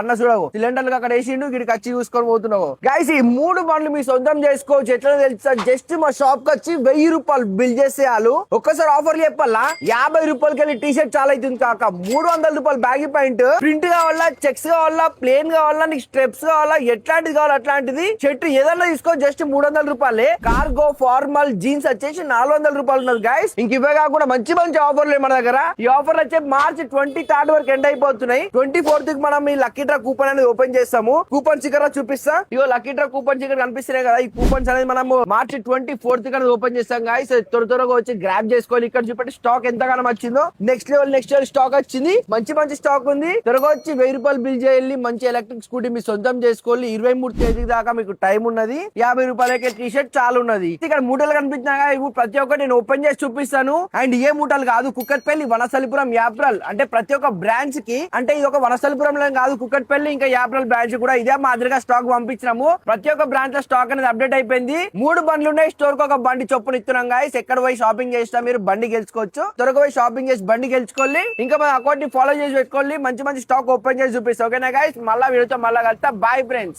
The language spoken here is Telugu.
అన్న చూడవు సిలిండర్లు అక్కడ వేసిండు ఇక్కడికి వచ్చి చూసుకొని పోతున్నావు గైస్. ఈ 3 బండ్లు మీ సొంతం చేసుకోవచ్చు. ఎట్లా తెలుసా, జస్ట్ మా షాప్ కి వచ్చి 1000 రూపాయలు బిల్ చేసేయాలి. ఒక్కసారి ఆఫర్లు చెప్పాలా, 50 రూపాయలకి వెళ్ళి టీ షర్ట్ చాలా అవుతుంది కాక. 300 రూపాయలు బ్యాగీ పాయింట్ ప్రింట్ కావాలా, చెక్స్ కావాలా, ప్లేన్ కావాలా, నీకు స్టెప్స్ కావాలా, ఎట్లాంటిది కావాలా అట్లాంటిది షర్ట్ ఏదన్నా తీసుకో. జస్ట్ 300 రూపాయలే. కార్గో ఫార్మల్ జీన్స్ వచ్చేసి 400 రూపాయలు ఉన్నది గైస్. ఇంక ఇవే కాకుండా మంచి మంచి ఆఫర్లు మన దగ్గర. ఈ ఆఫర్లు వచ్చే మార్చి 23 వరకు ఎండ్ అయిపోతున్నాయి. 24th కి మనం ఈ లక్కీ డ్రా కూపన్ అనేది ఓపెన్ చేస్తాము. కూపన్ స్టిక్కర్ చూపిస్తా. ఇగో లక్కీ డ్రా కూపన్ స్టిక్కర్ కనిపిస్తున్నాయి కదా. ఈ కూపన్స్ అనేది మనం మార్చి 24th కి ఓపెన్ చేస్తాం గాయస్. త్వరగా వచ్చి గ్రాబ్ చేసుకోవాలి. ఇక్కడ చూపెట్టి స్టాక్ ఎంతగానో వచ్చిందో నెక్స్ట్ లెవెల్ స్టాక్ వచ్చింది. మంచి మంచి స్టాక్ ఉంది. త్వరగా వచ్చి 1000 రూపాయలు బిల్ చేయాలి. మంచి ఎలక్ట్రిక్ స్కూటీ మీ సొంతం చేసుకోవాలి. 23 తేదీ దాకా మీకు టైం ఉన్నది. 50 రూపాయలకే టీ షర్ట్ చాలా ఉన్నది. ఇక్కడ మూటలు కనిపించినాగా ఇవి ప్రతి ఒక్కటి నేను ఓపెన్ చేసి చూపిస్తాను. అండ్ ఏ మూటలు కాదు, కుక్కట్పల్లి, వనస్థలిపురం, యాప్రల్ అంటే ప్రతి ఒక్క బ్రాంచ్ కి, అంటే ఇది ఒక వనస్థలిపురంలో కాదు, కుక్కట్పల్లి ఇంకా యాప్రల్ బ్రాంచ్ కూడా ఇదే మాదిరిగా స్టాక్ పంపించినాము. ప్రతి ఒక్క బ్రాంచ్ లో స్టాక్ అనేది అప్డేట్ అయిపోయింది. 3 బండ్లు ఉన్నాయి. స్టోర్ కి ఒక బండి చొప్పున ఇస్తున్నాం గాయస్. ఎక్కడ పోయి షాపింగ్ చేసినా మీరు బండి గెలుచుకోవచ్చు. త్వరగా పోయి షాపింగ్ చేసి బండి గెలుచుకోవాలి. ఇంకా మన అకౌంట్ ని ఫాలో చేసి పెట్టుకోవాలి. మంచి మంచి స్టాక్ ఓపెన్ చేసి చూపిస్తాం. ఓకేనా గాయస్, మళ్ళా వీడియోతో మళ్ళా కలుస్తా. Bye friends.